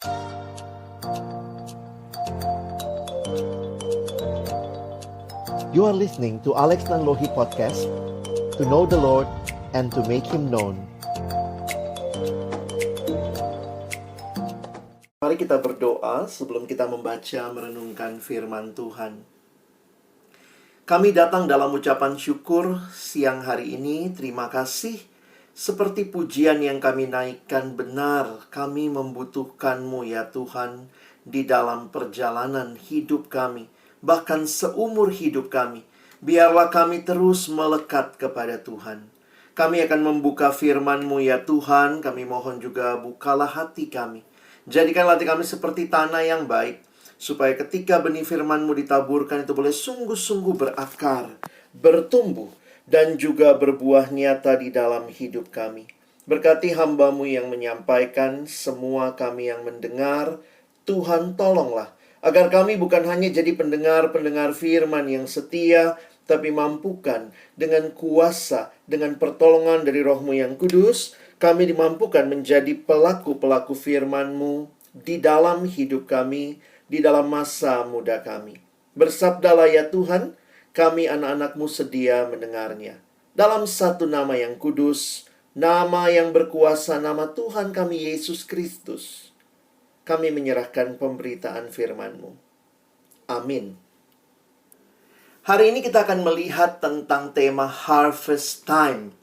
You are listening to Alex Nanlohi Podcast, to know the Lord and to make Him known. Mari kita berdoa sebelum kita membaca merenungkan firman Tuhan. Kami datang dalam ucapan syukur siang hari ini. Terima kasih. Seperti pujian yang kami naikkan, benar kami membutuhkan-Mu ya Tuhan di dalam perjalanan hidup kami. Bahkan seumur hidup kami, biarlah kami terus melekat kepada Tuhan. Kami akan membuka firman-Mu ya Tuhan. Kami mohon juga bukalah hati kami. Jadikanlah hati kami seperti tanah yang baik, supaya ketika benih firman-Mu ditaburkan itu boleh sungguh-sungguh berakar, bertumbuh, dan juga berbuah nyata di dalam hidup kami. Berkati hamba-Mu yang menyampaikan, semua kami yang mendengar. Tuhan tolonglah agar kami bukan hanya jadi pendengar-pendengar firman yang setia, tapi mampukan dengan kuasa, dengan pertolongan dari Roh-Mu yang kudus, kami dimampukan menjadi pelaku-pelaku firman-Mu di dalam hidup kami, di dalam masa muda kami. Bersabdalah ya Tuhan, kami anak-anak-Mu sedia mendengarnya. Dalam satu nama yang kudus, nama yang berkuasa, nama Tuhan kami Yesus Kristus, kami menyerahkan pemberitaan firman-Mu. Amin. Hari ini kita akan melihat tentang tema Harvest Time.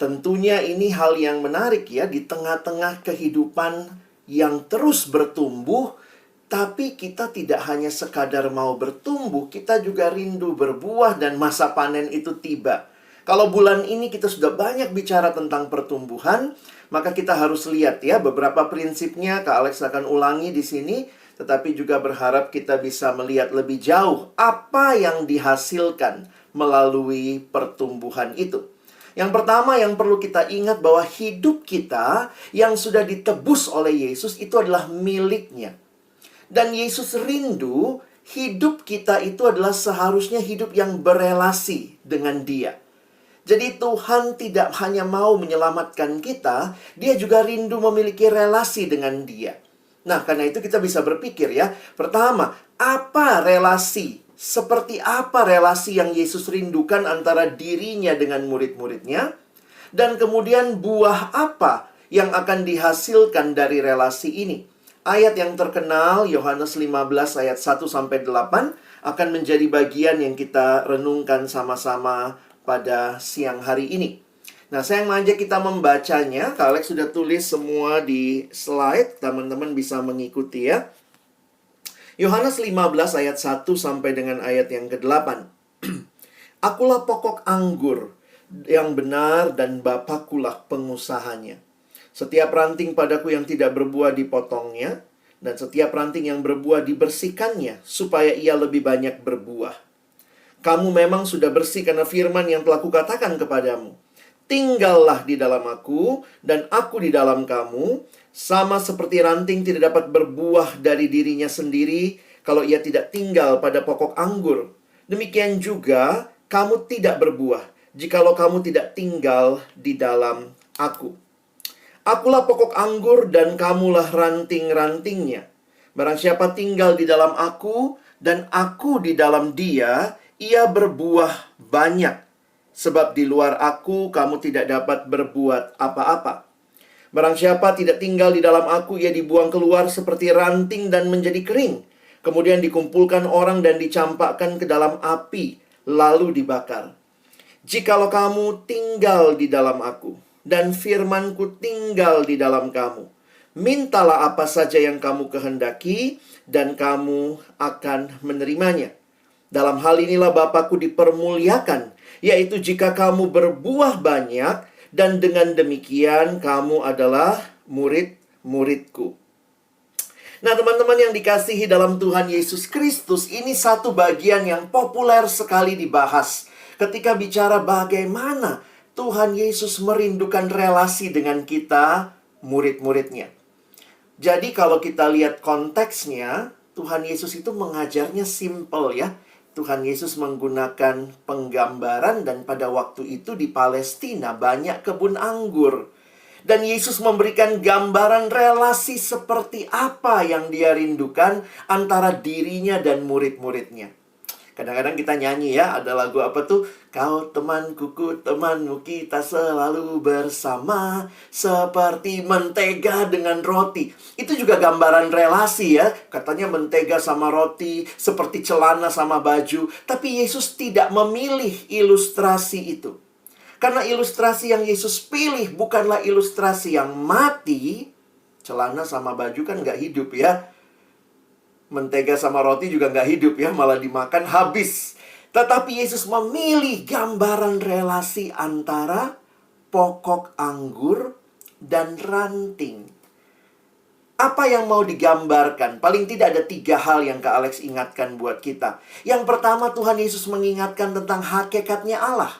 Tentunya ini hal yang menarik ya, di tengah-tengah kehidupan yang terus bertumbuh, tapi kita tidak hanya sekadar mau bertumbuh, kita juga rindu berbuah dan masa panen itu tiba. Kalau bulan ini kita sudah banyak bicara tentang pertumbuhan, maka kita harus lihat ya beberapa prinsipnya. Kak Alex akan ulangi di sini, tetapi juga berharap kita bisa melihat lebih jauh apa yang dihasilkan melalui pertumbuhan itu. Yang pertama yang perlu kita ingat bahwa hidup kita yang sudah ditebus oleh Yesus itu adalah miliknya. Dan Yesus rindu hidup kita itu adalah seharusnya hidup yang berelasi dengan Dia. Jadi Tuhan tidak hanya mau menyelamatkan kita, Dia juga rindu memiliki relasi dengan Dia. Nah, karena itu kita bisa berpikir ya. Pertama, apa relasi? Seperti apa relasi yang Yesus rindukan antara dirinya dengan murid-muridnya? Dan kemudian buah apa yang akan dihasilkan dari relasi ini? Ayat yang terkenal, Yohanes 15 ayat 1-8, akan menjadi bagian yang kita renungkan sama-sama pada siang hari ini. Nah, saya mengajak kita membacanya. Kak Alex sudah tulis semua di slide. Teman-teman bisa mengikuti ya. Yohanes 15 ayat 1 sampai dengan ayat yang ke-8. Akulah pokok anggur yang benar dan Bapakulah pengusahanya. Setiap ranting padaku yang tidak berbuah dipotongnya, dan setiap ranting yang berbuah dibersihkannya, supaya ia lebih banyak berbuah. Kamu memang sudah bersih karena firman yang telah kukatakan kepadamu. Tinggallah di dalam aku, dan aku di dalam kamu. Sama seperti ranting tidak dapat berbuah dari dirinya sendiri kalau ia tidak tinggal pada pokok anggur. Demikian juga kamu tidak berbuah jikalau kamu tidak tinggal di dalam aku. Akulah pokok anggur dan kamulah ranting-rantingnya. Barang siapa tinggal di dalam aku dan aku di dalam dia, ia berbuah banyak, sebab di luar aku kamu tidak dapat berbuat apa-apa. Barang siapa tidak tinggal di dalam aku, ia dibuang keluar seperti ranting dan menjadi kering. Kemudian dikumpulkan orang dan dicampakkan ke dalam api, lalu dibakar. Jikalau kamu tinggal di dalam aku, dan firmanku tinggal di dalam kamu, mintalah apa saja yang kamu kehendaki, dan kamu akan menerimanya. Dalam hal inilah Bapakku dipermuliakan, yaitu jika kamu berbuah banyak, dan dengan demikian kamu adalah murid-muridku. Nah, teman-teman yang dikasihi dalam Tuhan Yesus Kristus, ini satu bagian yang populer sekali dibahas ketika bicara bagaimana Tuhan Yesus merindukan relasi dengan kita, murid-muridnya. Jadi kalau kita lihat konteksnya, Tuhan Yesus itu mengajarnya simple ya. Tuhan Yesus menggunakan penggambaran, dan pada waktu itu di Palestina banyak kebun anggur. Dan Yesus memberikan gambaran relasi seperti apa yang dia rindukan antara dirinya dan murid-muridnya. Kadang-kadang kita nyanyi ya, ada lagu apa tuh? Kau temanku, ku temanmu, kita selalu bersama seperti mentega dengan roti. Itu juga gambaran relasi ya. Katanya mentega sama roti, seperti celana sama baju. Tapi Yesus tidak memilih ilustrasi itu. Karena ilustrasi yang Yesus pilih bukanlah ilustrasi yang mati. Celana sama baju kan nggak hidup ya. Mentega sama roti juga nggak hidup ya, malah dimakan habis. Tetapi Yesus memilih gambaran relasi antara pokok anggur dan ranting. Apa yang mau digambarkan? Paling tidak ada 3 hal yang Kak Alex ingatkan buat kita. Yang pertama, Tuhan Yesus mengingatkan tentang hakikatnya Allah.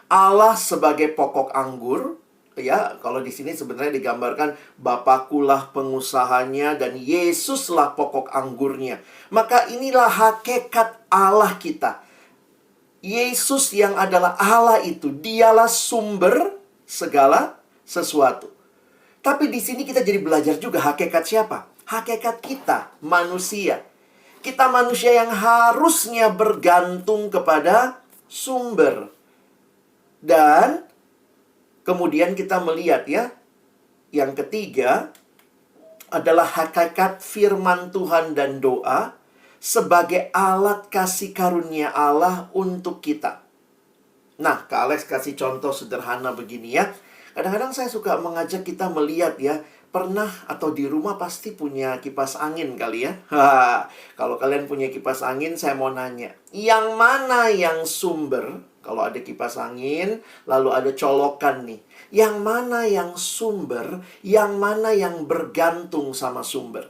Allah sebagai pokok anggur. Ya, kalau di sini sebenarnya digambarkan Bapakkulah pengusahanya dan Yesuslah pokok anggurnya. Maka inilah hakikat Allah kita. Yesus yang adalah Allah itu, dialah sumber segala sesuatu. Tapi di sini kita jadi belajar juga hakikat siapa? Hakikat kita, manusia. Kita manusia yang harusnya bergantung kepada sumber. Dan kemudian kita melihat ya, yang ketiga adalah hakikat firman Tuhan dan doa sebagai alat kasih karunia Allah untuk kita. Nah, Kak Alex kasih contoh sederhana begini ya. Kadang-kadang saya suka mengajak kita melihat ya, pernah atau di rumah pasti punya kipas angin kali ya. Kalau kalian punya kipas angin, saya mau nanya, yang mana yang sumber? Kalau ada kipas angin, lalu ada colokan nih. Yang mana yang sumber, yang mana yang bergantung sama sumber?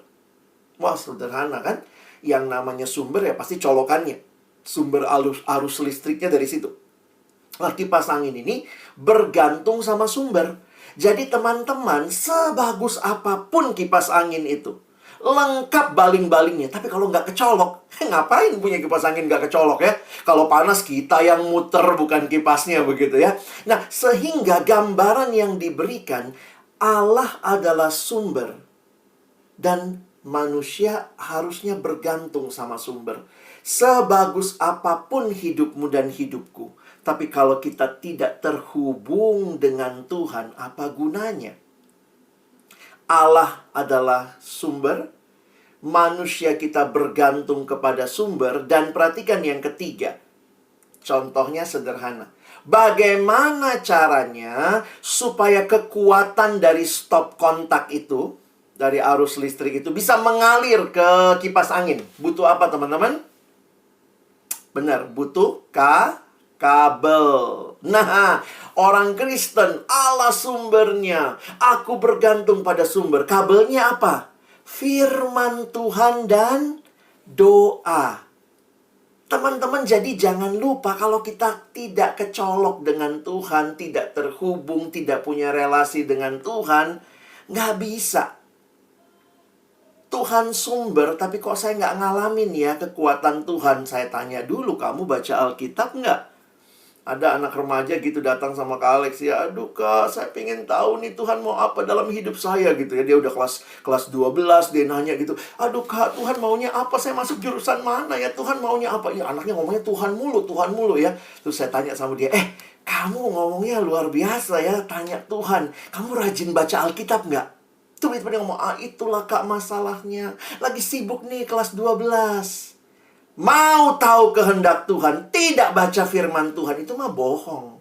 Wah, sederhana kan? Yang namanya sumber ya pasti colokannya. Sumber arus listriknya dari situ. Nah, kipas angin ini bergantung sama sumber. Jadi teman-teman, sebagus apapun kipas angin itu, lengkap baling-balingnya, tapi kalau nggak kecolok, ngapain punya kipas angin nggak kecolok ya? Kalau panas kita yang muter, bukan kipasnya, begitu ya. Nah, sehingga gambaran yang diberikan, Allah adalah sumber dan manusia harusnya bergantung sama sumber. Sebagus apapun hidupmu dan hidupku, tapi kalau kita tidak terhubung dengan Tuhan, apa gunanya? Allah adalah sumber, manusia kita bergantung kepada sumber, dan perhatikan yang ketiga. Contohnya sederhana. Bagaimana caranya supaya kekuatan dari stop kontak itu, dari arus listrik itu, bisa mengalir ke kipas angin? Butuh apa teman-teman? Benar, butuh kabel. Nah, orang Kristen, Allah sumbernya. Aku bergantung pada sumber. Kabelnya apa? Firman Tuhan dan doa. Teman-teman, jadi jangan lupa kalau kita tidak kecolok dengan Tuhan, tidak terhubung, tidak punya relasi dengan Tuhan, nggak bisa. Tuhan sumber, tapi kok saya nggak ngalamin ya kekuatan Tuhan. Saya tanya dulu, kamu baca Alkitab nggak? Ada anak remaja gitu datang sama Kak Alex ya, aduh Kak, saya pengen tahu nih Tuhan mau apa dalam hidup saya gitu ya. Dia udah kelas 12, dia nanya gitu, aduh Kak, Tuhan maunya apa? Saya masuk jurusan mana ya? Tuhan maunya apa? Ya anaknya ngomongnya Tuhan mulu ya. Terus saya tanya sama dia, kamu ngomongnya luar biasa ya, tanya Tuhan, kamu rajin baca Alkitab nggak? Tuh dia ngomong, itulah Kak masalahnya. Lagi sibuk nih kelas 12. Mau tahu kehendak Tuhan, tidak baca firman Tuhan, itu mah bohong.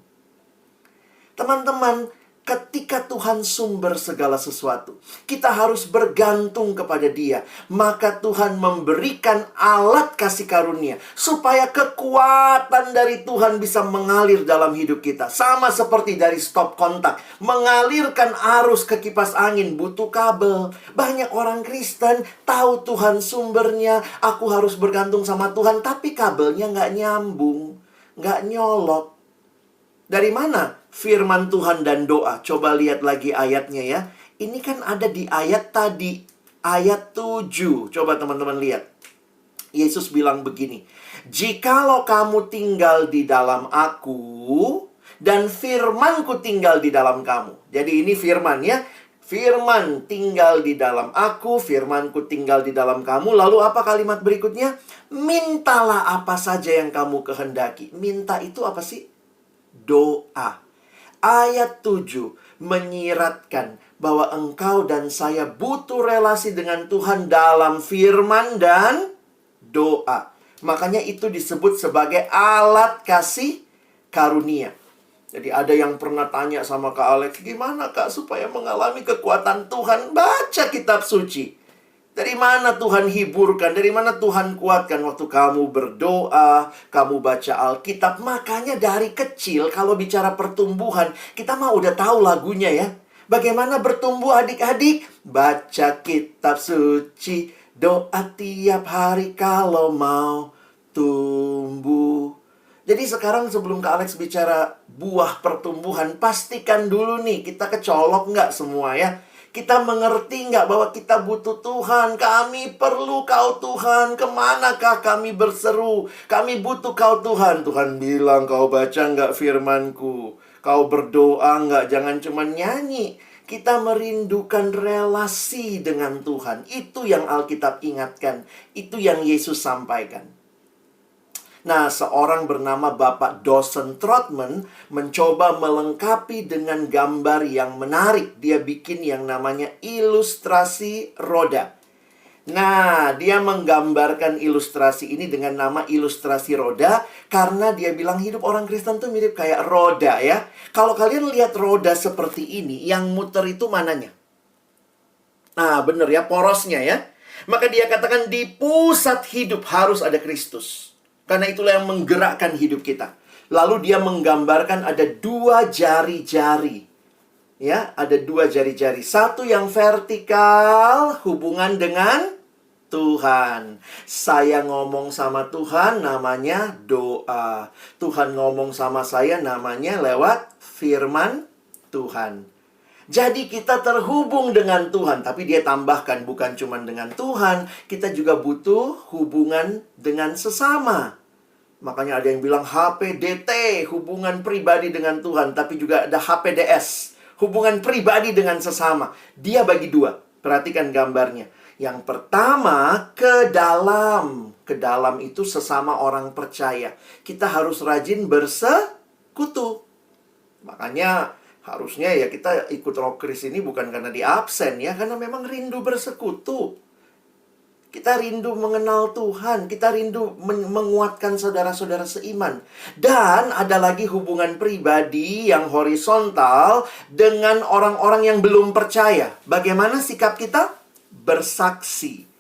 Teman-teman, ketika Tuhan sumber segala sesuatu, kita harus bergantung kepada Dia. Maka Tuhan memberikan alat kasih karunia supaya kekuatan dari Tuhan bisa mengalir dalam hidup kita. Sama seperti dari stop kontak, mengalirkan arus ke kipas angin butuh kabel. Banyak orang Kristen tahu Tuhan sumbernya, aku harus bergantung sama Tuhan, tapi kabelnya nggak nyambung, nggak nyolok. Dari mana firman Tuhan dan doa? Coba lihat lagi ayatnya ya. Ini kan ada di ayat tadi, ayat 7. Coba teman-teman lihat. Yesus bilang begini, jikalau kamu tinggal di dalam aku dan firman-Ku tinggal di dalam kamu. Jadi ini firman ya. Firman tinggal di dalam aku, firman-Ku tinggal di dalam kamu. Lalu apa kalimat berikutnya? Mintalah apa saja yang kamu kehendaki. Minta itu apa sih? Doa. Ayat 7 menyiratkan bahwa engkau dan saya butuh relasi dengan Tuhan dalam firman dan doa. Makanya itu disebut sebagai alat kasih karunia. Jadi ada yang pernah tanya sama Kak Alex, gimana Kak supaya mengalami kekuatan Tuhan? Baca kitab suci. Dari mana Tuhan hiburkan? Dari mana Tuhan kuatkan? Waktu kamu berdoa, kamu baca Alkitab. Makanya dari kecil kalau bicara pertumbuhan, kita mah udah tahu lagunya ya. Bagaimana bertumbuh adik-adik? Baca kitab suci, doa tiap hari kalau mau tumbuh. Jadi sekarang sebelum Kak Alex bicara buah pertumbuhan, pastikan dulu nih kita kecolok nggak semua ya. Kita mengerti nggak bahwa kita butuh Tuhan? Kami perlu Kau Tuhan. Kemanakah kami berseru? Kami butuh Kau Tuhan. Tuhan bilang, kau baca nggak firman-Ku? Kau berdoa nggak? Jangan cuma nyanyi. Kita merindukan relasi dengan Tuhan. Itu yang Alkitab ingatkan. Itu yang Yesus sampaikan. Nah, seorang bernama Bapak Dawson Trotman mencoba melengkapi dengan gambar yang menarik. Dia bikin yang namanya ilustrasi roda. Nah, dia menggambarkan ilustrasi ini dengan nama ilustrasi roda karena dia bilang hidup orang Kristen tuh mirip kayak roda ya. Kalau kalian lihat roda seperti ini, yang muter itu mananya? Nah, bener ya, porosnya ya. Maka dia katakan di pusat hidup harus ada Kristus. Karena itulah yang menggerakkan hidup kita. Lalu dia menggambarkan ada 2 jari-jari. Ya, ada 2 jari-jari. Satu yang vertikal, hubungan dengan Tuhan. Saya ngomong sama Tuhan, namanya doa. Tuhan ngomong sama saya, namanya lewat firman Tuhan. Jadi kita terhubung dengan Tuhan. Tapi dia tambahkan, bukan cuma dengan Tuhan, kita juga butuh hubungan dengan sesama. Makanya ada yang bilang HPDT, hubungan pribadi dengan Tuhan. Tapi juga ada HPDS, hubungan pribadi dengan sesama. Dia bagi 2. Perhatikan gambarnya. Yang pertama, ke dalam. Ke dalam itu sesama orang percaya. Kita harus rajin bersekutu. Makanya harusnya ya kita ikut Rockris ini bukan karena di absen ya. Karena memang rindu bersekutu. Kita rindu mengenal Tuhan. Kita rindu menguatkan saudara-saudara seiman. Dan ada lagi hubungan pribadi yang horizontal dengan orang-orang yang belum percaya. Bagaimana sikap kita? Bersaksi.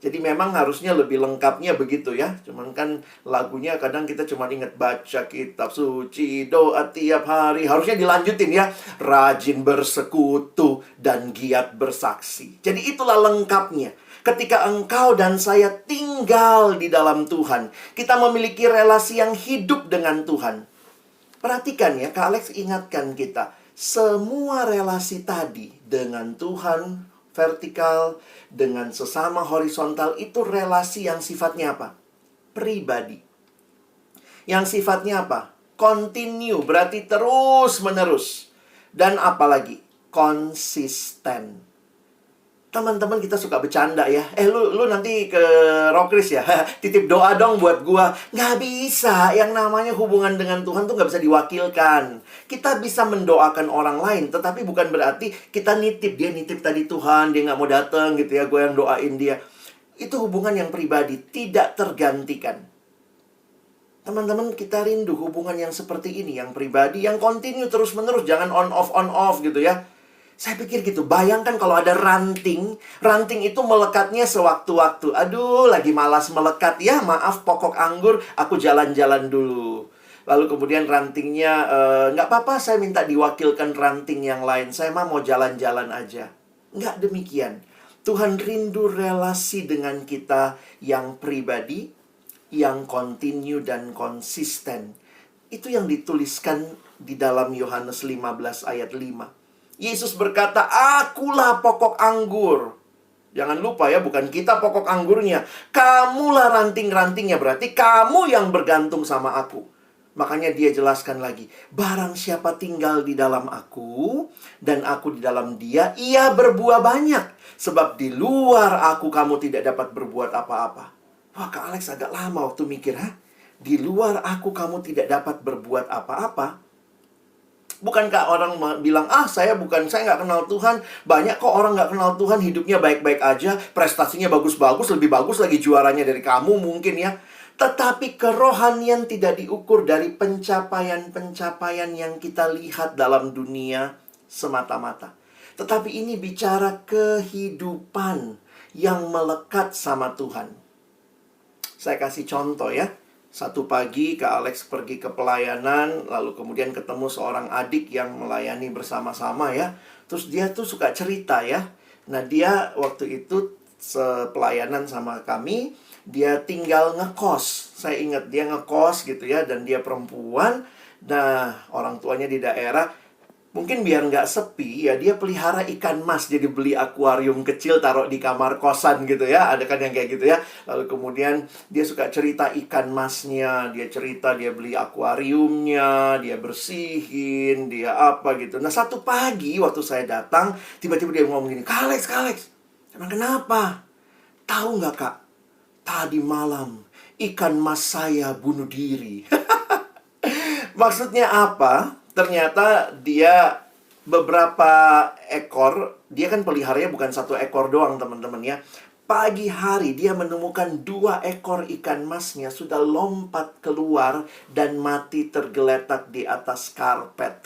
Jadi memang harusnya lebih lengkapnya begitu ya. Cuman kan lagunya kadang kita cuma ingat baca kitab suci, doa tiap hari. Harusnya dilanjutin ya. Rajin bersekutu dan giat bersaksi. Jadi itulah lengkapnya. Ketika engkau dan saya tinggal di dalam Tuhan, kita memiliki relasi yang hidup dengan Tuhan. Perhatikan ya, Kak Alex ingatkan kita. Semua relasi tadi dengan Tuhan vertikal, dengan sesama horizontal, itu relasi yang sifatnya apa? Pribadi. Yang sifatnya apa? Continue, berarti terus-menerus. Dan apalagi? Konsisten. Teman-teman kita suka bercanda ya. Lu nanti ke Rockris ya. Titip doa dong buat gua. Nggak bisa. Yang namanya hubungan dengan Tuhan tuh nggak bisa diwakilkan. Kita bisa mendoakan orang lain. Tetapi bukan berarti kita nitip. Dia nitip tadi Tuhan. Dia nggak mau datang gitu ya. Gua yang doain dia. Itu hubungan yang pribadi. Tidak tergantikan. Teman-teman kita rindu hubungan yang seperti ini. Yang pribadi. Yang continue terus-menerus. Jangan on-off gitu ya. Saya pikir gitu, bayangkan kalau ada ranting. Ranting itu melekatnya sewaktu-waktu. Aduh, lagi malas melekat. Ya, maaf pokok anggur, aku jalan-jalan dulu. Lalu kemudian rantingnya, nggak apa-apa, saya minta diwakilkan ranting yang lain. Saya mah mau jalan-jalan aja. Nggak demikian. Tuhan rindu relasi dengan kita yang pribadi, yang continue dan konsisten. Itu yang dituliskan di dalam Yohanes 15 ayat 5. Yesus berkata, akulah pokok anggur. Jangan lupa ya, bukan kita pokok anggurnya. Kamulah ranting-rantingnya, berarti kamu yang bergantung sama aku. Makanya dia jelaskan lagi, barang siapa tinggal di dalam aku, dan aku di dalam dia, ia berbuah banyak. Sebab di luar aku kamu tidak dapat berbuat apa-apa. Wah, Kak Alex agak lama waktu mikir, di luar aku kamu tidak dapat berbuat apa-apa. Bukankah orang bilang, saya nggak kenal Tuhan. Banyak kok orang nggak kenal Tuhan, hidupnya baik-baik aja, prestasinya bagus-bagus, lebih bagus lagi juaranya dari kamu mungkin ya. Tetapi kerohanian tidak diukur dari pencapaian-pencapaian yang kita lihat dalam dunia semata-mata. Tetapi ini bicara kehidupan yang melekat sama Tuhan. Saya kasih contoh ya. Satu pagi Kak Alex pergi ke pelayanan, lalu kemudian ketemu seorang adik yang melayani bersama-sama ya. Terus dia tuh suka cerita ya. Nah, dia waktu itu sepelayanan sama kami, dia tinggal ngekos. Saya ingat dia ngekos gitu ya, dan dia perempuan. Nah, orang tuanya di daerah, mungkin biar nggak sepi ya, dia pelihara ikan mas. Jadi beli akuarium kecil taruh di kamar kosan gitu ya. Ada kan yang kayak gitu ya. Lalu kemudian dia suka cerita ikan masnya. Dia cerita dia beli akuariumnya, dia bersihin, dia apa gitu. Nah, satu pagi waktu saya datang, tiba-tiba dia ngomong gini, Kak Alex, emang kenapa? Tahu nggak Kak? Tadi malam ikan mas saya bunuh diri. Maksudnya apa? Ternyata dia beberapa ekor, dia kan peliharanya bukan satu ekor doang teman-teman ya. Pagi hari dia menemukan 2 ekor ikan masnya sudah lompat keluar dan mati tergeletak di atas karpet.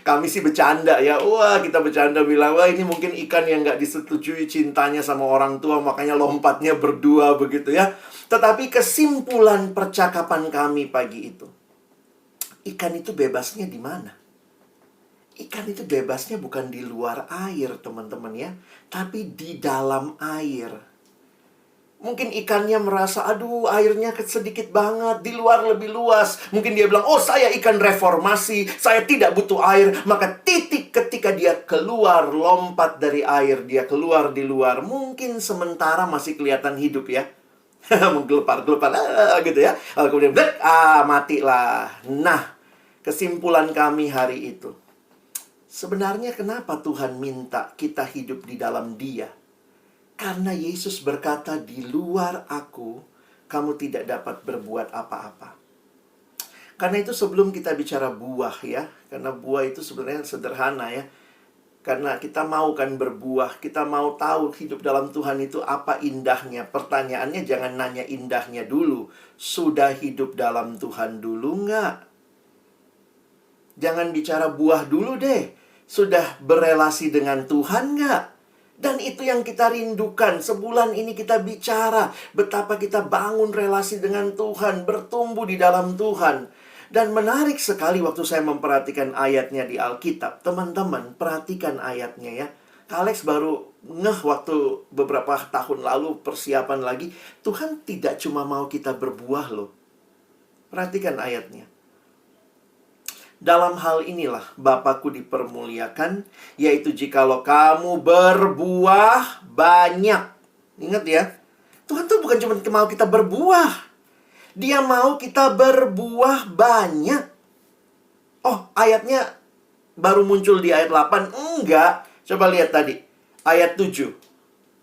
Kami sih bercanda ya. Wah, kita bercanda bilang, wah ini mungkin ikan yang nggak disetujui cintanya sama orang tua, makanya lompatnya berdua begitu ya. Tetapi kesimpulan percakapan kami pagi itu, ikan itu bebasnya di mana? Ikan itu bebasnya bukan di luar air, teman-teman ya, tapi di dalam air. Mungkin ikannya merasa, aduh airnya sedikit banget, di luar lebih luas. Mungkin dia bilang, saya ikan reformasi, saya tidak butuh air. Maka titik ketika dia keluar, lompat dari air, dia keluar di luar. Mungkin sementara masih kelihatan hidup ya. Menggelepar-gelepar gitu ya. Lalu kemudian matilah. Nah, kesimpulan kami hari itu, sebenarnya kenapa Tuhan minta kita hidup di dalam Dia? Karena Yesus berkata, di luar aku kamu tidak dapat berbuat apa-apa. Karena itu sebelum kita bicara buah ya, karena buah itu sebenarnya sederhana ya. Karena kita mau kan berbuah, kita mau tahu hidup dalam Tuhan itu apa indahnya. Pertanyaannya jangan nanya indahnya dulu. Sudah hidup dalam Tuhan dulu nggak? Jangan bicara buah dulu deh. Sudah berelasi dengan Tuhan nggak? Dan itu yang kita rindukan. Sebulan ini kita bicara betapa kita bangun relasi dengan Tuhan, bertumbuh di dalam Tuhan. Dan menarik sekali waktu saya memperhatikan ayatnya di Alkitab. Teman-teman, perhatikan ayatnya ya. Kak Alex baru ngeh waktu beberapa tahun lalu persiapan lagi. Tuhan tidak cuma mau kita berbuah loh. Perhatikan ayatnya. Dalam hal inilah Bapakku dipermuliakan, yaitu jikalau kamu berbuah banyak. Ingat ya, Tuhan tuh bukan cuma mau kita berbuah. Dia mau kita berbuah banyak. Oh, ayatnya baru muncul di ayat 8. Enggak. Coba lihat tadi. Ayat 7.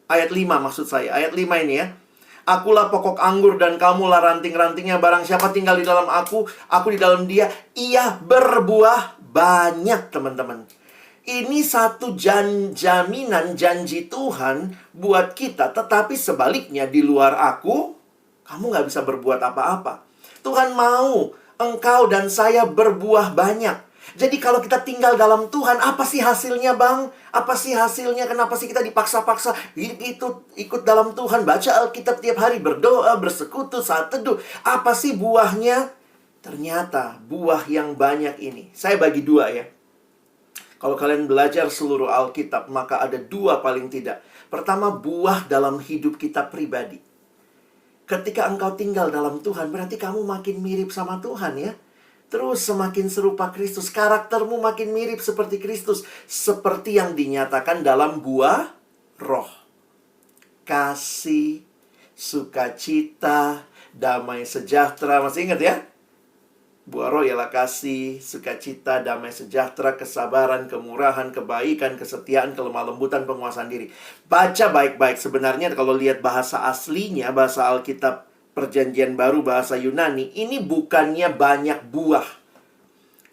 Ayat 5 maksud saya. Ayat 5 ini ya. Akulah pokok anggur dan kamulah ranting-rantingnya. Barang siapa tinggal di dalam aku di dalam dia, ia berbuah banyak, teman-teman. Ini satu jaminan janji Tuhan buat kita. Tetapi sebaliknya, di luar aku, kamu nggak bisa berbuat apa-apa. Tuhan mau engkau dan saya berbuah banyak. Jadi kalau kita tinggal dalam Tuhan, apa sih hasilnya bang? Apa sih hasilnya? Kenapa sih kita dipaksa-paksa ikut dalam Tuhan? Baca Alkitab tiap hari, berdoa, bersekutu, saat teduh. Apa sih buahnya? Ternyata buah yang banyak ini, saya bagi 2 ya. Kalau kalian belajar seluruh Alkitab, maka ada 2 paling tidak. Pertama, buah dalam hidup kita pribadi. Ketika engkau tinggal dalam Tuhan, berarti kamu makin mirip sama Tuhan ya. Terus semakin serupa Kristus. Karaktermu makin mirip seperti Kristus. Seperti yang dinyatakan dalam buah roh. Kasih, sukacita, damai sejahtera. Masih ingat ya? Buah roh ialah kasih, sukacita, damai sejahtera, kesabaran, kemurahan, kebaikan, kesetiaan, kelemah lembutan, penguasaan diri. Baca baik-baik. Sebenarnya kalau lihat bahasa aslinya, bahasa Alkitab Perjanjian Baru, bahasa Yunani, ini bukannya banyak buah.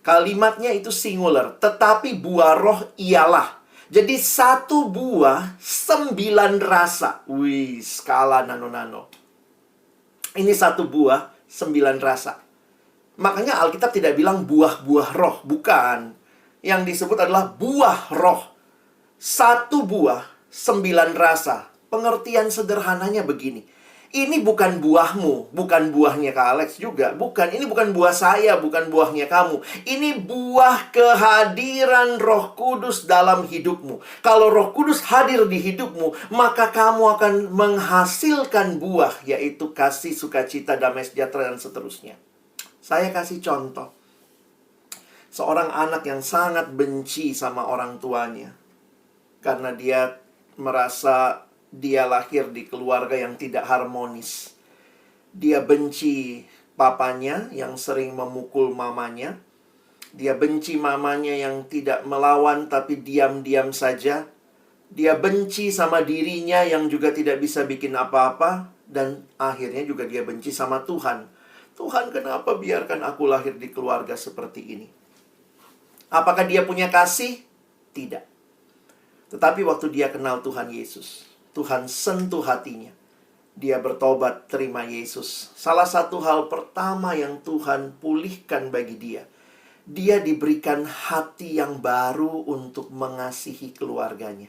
Kalimatnya itu singular, tetapi buah roh ialah. Jadi satu buah, 9 rasa. Wih, skala nano-nano. Ini satu buah, 9 rasa. Makanya Alkitab tidak bilang buah-buah roh. Bukan. Yang disebut adalah buah roh. Satu buah, 9 rasa. Pengertian sederhananya begini. Ini bukan buahmu, bukan buahnya Kak Alex juga. Bukan, ini bukan buah saya, bukan buahnya kamu. Ini buah kehadiran Roh Kudus dalam hidupmu. Kalau Roh Kudus hadir di hidupmu, maka kamu akan menghasilkan buah, yaitu kasih, sukacita, damai sejahtera, dan seterusnya. Saya kasih contoh. Seorang anak yang sangat benci sama orang tuanya. Karena dia merasa dia lahir di keluarga yang tidak harmonis. Dia benci papanya yang sering memukul mamanya. Dia benci mamanya yang tidak melawan tapi diam-diam saja. Dia benci sama dirinya yang juga tidak bisa bikin apa-apa. Dan akhirnya juga dia benci sama Tuhan. Tuhan, kenapa biarkan aku lahir di keluarga seperti ini? Apakah dia punya kasih? Tidak. Tetapi waktu dia kenal Tuhan Yesus, Tuhan sentuh hatinya. Dia bertobat, terima Yesus. Salah satu hal pertama yang Tuhan pulihkan bagi dia, dia diberikan hati yang baru untuk mengasihi keluarganya.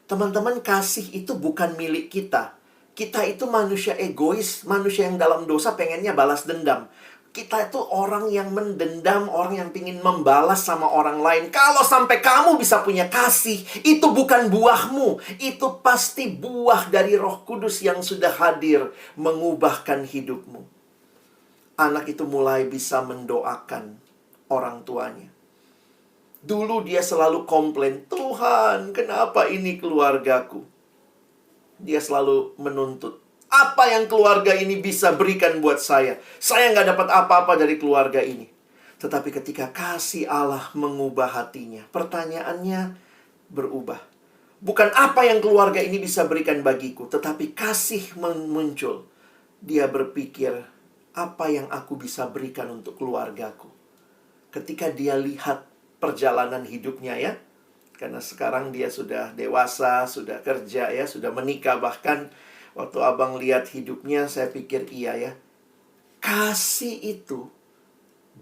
Teman-teman, kasih itu bukan milik kita. Kita itu manusia egois, manusia yang dalam dosa pengennya balas dendam. Kita itu orang yang mendendam, orang yang ingin membalas sama orang lain. Kalau sampai kamu bisa punya kasih, itu bukan buahmu. Itu pasti buah dari Roh Kudus yang sudah hadir mengubahkan hidupmu. Anak itu mulai bisa mendoakan orang tuanya. Dulu dia selalu komplain, Tuhan, kenapa ini keluargaku? Dia selalu menuntut, apa yang keluarga ini bisa berikan buat saya? Saya nggak dapat apa-apa dari keluarga ini. Tetapi ketika kasih Allah mengubah hatinya, pertanyaannya berubah. Bukan apa yang keluarga ini bisa berikan bagiku, tetapi kasih muncul. Dia berpikir, apa yang aku bisa berikan untuk keluargaku? Ketika dia lihat perjalanan hidupnya ya, karena sekarang dia sudah dewasa, sudah kerja ya, sudah menikah. Bahkan waktu abang lihat hidupnya, saya pikir iya ya. Kasih itu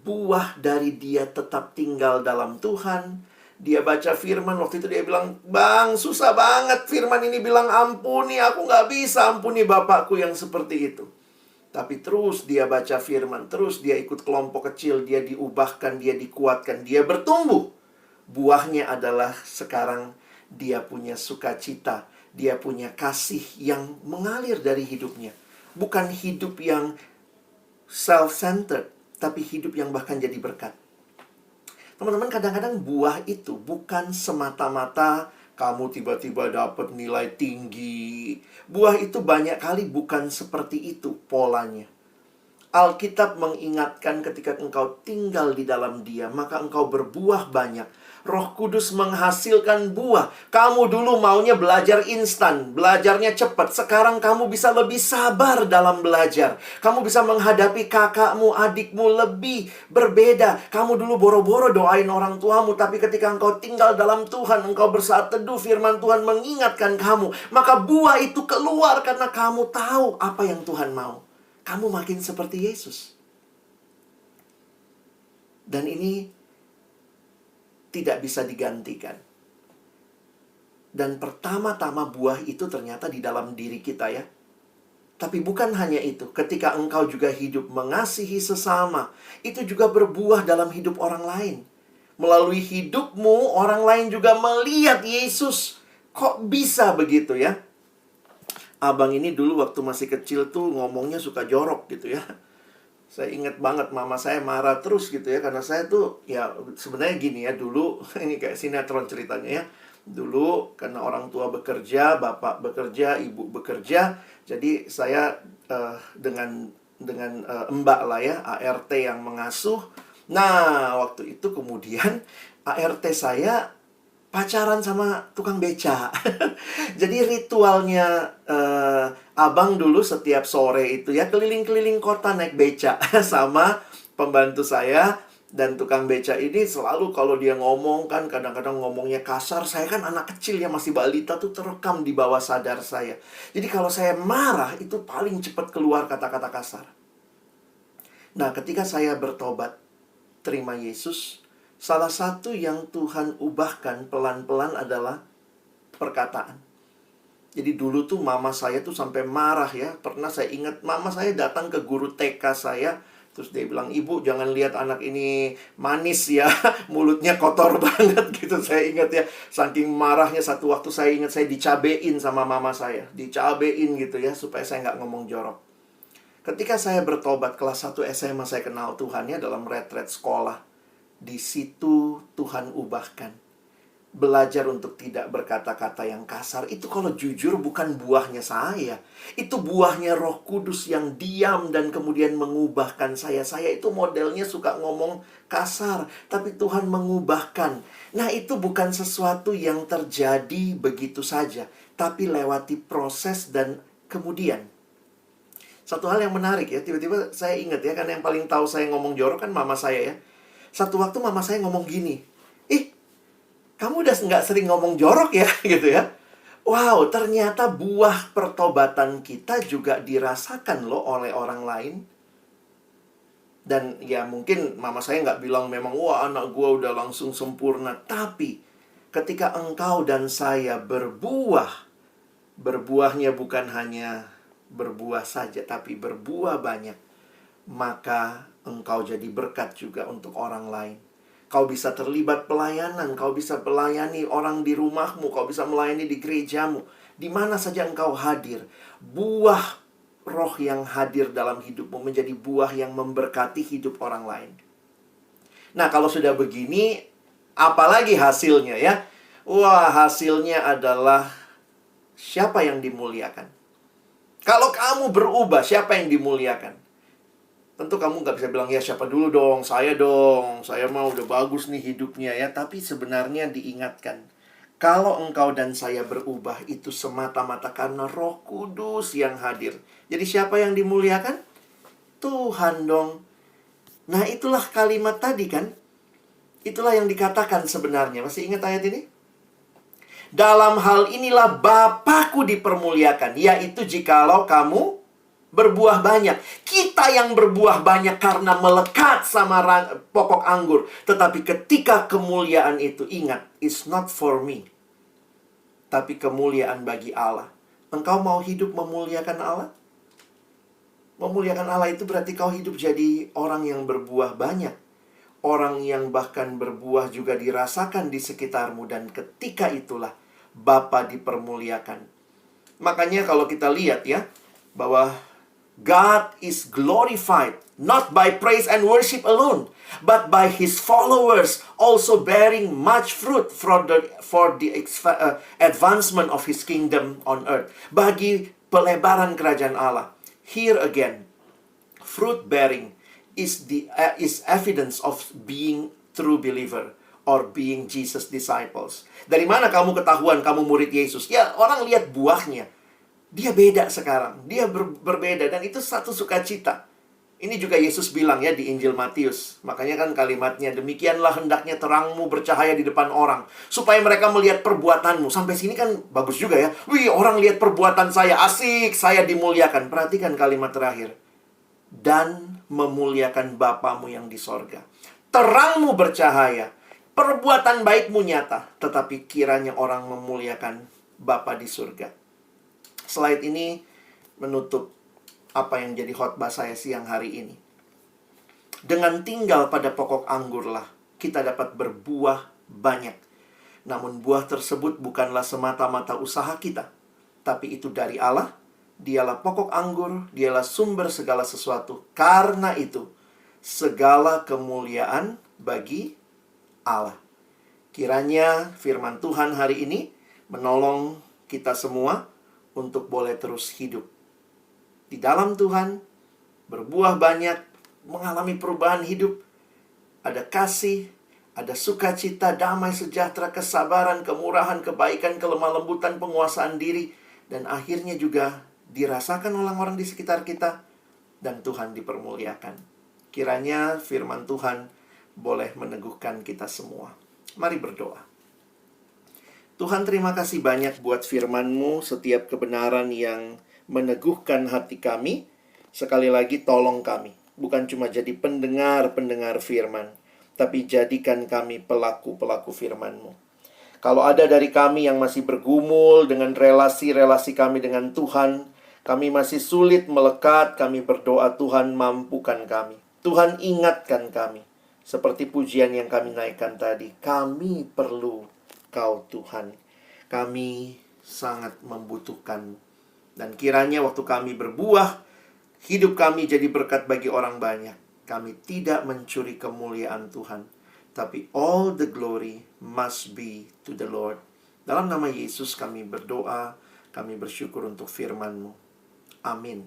buah dari dia tetap tinggal dalam Tuhan. Dia baca firman, waktu itu dia bilang, Bang, susah banget firman ini bilang ampuni. Aku nggak bisa ampuni bapakku yang seperti itu. Tapi terus dia baca firman, terus dia ikut kelompok kecil, dia diubahkan, dia dikuatkan, dia bertumbuh. Buahnya adalah sekarang dia punya sukacita, dia punya kasih yang mengalir dari hidupnya. Bukan hidup yang self-centered, tapi hidup yang bahkan jadi berkat. Teman-teman, kadang-kadang buah itu bukan semata-mata kamu tiba-tiba dapat nilai tinggi. Buah itu banyak kali bukan seperti itu polanya. Alkitab mengingatkan ketika engkau tinggal di dalam Dia, maka engkau berbuah banyak. Roh Kudus menghasilkan buah. Kamu dulu maunya belajar instan, belajarnya cepat. Sekarang kamu bisa lebih sabar dalam belajar. Kamu bisa menghadapi kakakmu, adikmu lebih berbeda. Kamu dulu boro-boro doain orang tuamu, tapi ketika engkau tinggal dalam Tuhan, engkau bersaat teduh, firman Tuhan mengingatkan kamu. Maka buah itu keluar karena kamu tahu apa yang Tuhan mau. Kamu makin seperti Yesus. Dan ini tidak bisa digantikan. Dan pertama-tama buah itu ternyata di dalam diri kita ya. Tapi bukan hanya itu. Ketika engkau juga hidup mengasihi sesama, itu juga berbuah dalam hidup orang lain. Melalui hidupmu, orang lain juga melihat Yesus. Kok bisa begitu ya? Abang ini dulu waktu masih kecil tuh ngomongnya suka jorok gitu ya. Saya ingat banget mama saya marah terus gitu ya. Karena saya tuh ya sebenarnya gini ya dulu. Ini kayak sinetron ceritanya ya. Dulu karena orang tua bekerja, bapak bekerja, ibu bekerja. Jadi saya dengan mbak lah ya, ART yang mengasuh. Nah, waktu itu kemudian ART saya pacaran sama tukang beca. Jadi ritualnya abang dulu setiap sore itu ya keliling-keliling kota naik beca sama pembantu saya. Dan tukang beca ini selalu kalau dia ngomong kan kadang-kadang ngomongnya kasar. Saya kan anak kecil ya, masih balita tuh, terekam di bawah sadar saya. Jadi kalau saya marah itu paling cepat keluar kata-kata kasar. Nah, ketika saya bertobat, terima Yesus, salah satu yang Tuhan ubahkan pelan-pelan adalah perkataan. Jadi dulu tuh mama saya tuh sampai marah ya. Pernah saya ingat mama saya datang ke guru TK saya. Terus dia bilang, "Ibu jangan lihat anak ini manis ya, mulutnya kotor banget," gitu. Saya ingat ya, saking marahnya satu waktu saya ingat saya dicabein sama mama saya. Dicabein gitu ya, supaya saya nggak ngomong jorok. Ketika saya bertobat kelas 1 SMA, saya kenal Tuhan ya dalam retret sekolah. Di situ Tuhan ubahkan. Belajar untuk tidak berkata-kata yang kasar. Itu kalau jujur bukan buahnya saya. Itu buahnya Roh Kudus yang diam dan kemudian mengubahkan saya. Saya itu modelnya suka ngomong kasar, tapi Tuhan mengubahkan. Nah, itu bukan sesuatu yang terjadi begitu saja, tapi lewati proses dan kemudian. Satu hal yang menarik ya, tiba-tiba saya ingat ya, karena yang paling tahu saya ngomong jorok kan mama saya ya. Satu waktu mama saya ngomong gini, "Ih, kamu udah nggak sering ngomong jorok ya," gitu ya. Wow, ternyata buah pertobatan kita juga dirasakan loh oleh orang lain. Dan ya mungkin mama saya nggak bilang memang, "Wah, anak gua udah langsung sempurna." Tapi ketika engkau dan saya berbuah, berbuahnya bukan hanya berbuah saja, tapi berbuah banyak, maka engkau jadi berkat juga untuk orang lain. Kau bisa terlibat pelayanan, kau bisa melayani orang di rumahmu, kau bisa melayani di gerejamu. Di mana saja engkau hadir, buah roh yang hadir dalam hidupmu menjadi buah yang memberkati hidup orang lain. Nah, kalau sudah begini, apalagi hasilnya ya? Wah, hasilnya adalah siapa yang dimuliakan? Kalau kamu berubah, siapa yang dimuliakan? Tentu kamu nggak bisa bilang, "Ya siapa dulu dong, saya mah udah bagus nih hidupnya ya." Tapi sebenarnya diingatkan, kalau engkau dan saya berubah itu semata-mata karena Roh Kudus yang hadir. Jadi siapa yang dimuliakan? Tuhan dong. Nah, itulah kalimat tadi kan. Itulah yang dikatakan sebenarnya. Masih ingat ayat ini? "Dalam hal inilah Bapakku dipermuliakan, yaitu jikalau kamu berbuah banyak." Kita yang berbuah banyak karena melekat sama pokok anggur. Tetapi ketika kemuliaan itu, ingat, it's not for me, tapi kemuliaan bagi Allah. Engkau mau hidup memuliakan Allah? Memuliakan Allah itu berarti kau hidup jadi orang yang berbuah banyak. Orang yang bahkan berbuah juga dirasakan di sekitarmu. Dan ketika itulah Bapa dipermuliakan. Makanya kalau kita lihat ya, bahwa God is glorified not by praise and worship alone, but by His followers also bearing much fruit for the advancement of His kingdom on earth. Bagi pelebaran kerajaan Allah. Here again, fruit bearing is evidence of being true believer or being Jesus disciples. Dari mana kamu ketahuan kamu murid Yesus? Ya, orang lihat buahnya. Dia beda sekarang. Dia berbeda. Dan itu satu sukacita. Ini juga Yesus bilang ya di Injil Matius. Makanya kan kalimatnya, "Demikianlah hendaknya terangmu bercahaya di depan orang, supaya mereka melihat perbuatanmu." Sampai sini kan bagus juga ya. Wih, orang lihat perbuatan saya, asik, saya dimuliakan. Perhatikan kalimat terakhir. "Dan memuliakan Bapamu yang di sorga." Terangmu bercahaya, perbuatan baikmu nyata, tetapi kiranya orang memuliakan Bapa di surga. Slide ini menutup apa yang jadi khotbah saya siang hari ini. Dengan tinggal pada pokok anggurlah kita dapat berbuah banyak. Namun buah tersebut bukanlah semata-mata usaha kita, tapi itu dari Allah. Dialah pokok anggur, dialah sumber segala sesuatu. Karena itu, segala kemuliaan bagi Allah. Kiranya firman Tuhan hari ini menolong kita semua untuk boleh terus hidup di dalam Tuhan, berbuah banyak, mengalami perubahan hidup. Ada kasih, ada sukacita, damai, sejahtera, kesabaran, kemurahan, kebaikan, kelemah lembutan, penguasaan diri. Dan akhirnya juga dirasakan orang-orang di sekitar kita. Dan Tuhan dipermuliakan. Kiranya firman Tuhan boleh meneguhkan kita semua. Mari berdoa. Tuhan, terima kasih banyak buat firman-Mu, setiap kebenaran yang meneguhkan hati kami. Sekali lagi tolong kami, bukan cuma jadi pendengar-pendengar firman, tapi jadikan kami pelaku-pelaku firman-Mu. Kalau ada dari kami yang masih bergumul dengan relasi-relasi kami dengan Tuhan, kami masih sulit melekat, kami berdoa, Tuhan mampukan kami. Tuhan ingatkan kami. Seperti pujian yang kami naikkan tadi, kami perlu Kau Tuhan. Kami sangat membutuhkan. Dan kiranya waktu kami berbuah, hidup kami jadi berkat bagi orang banyak. Kami tidak mencuri kemuliaan Tuhan, tapi all the glory must be to the Lord. Dalam nama Yesus kami berdoa, kami bersyukur untuk firman-Mu. Amin.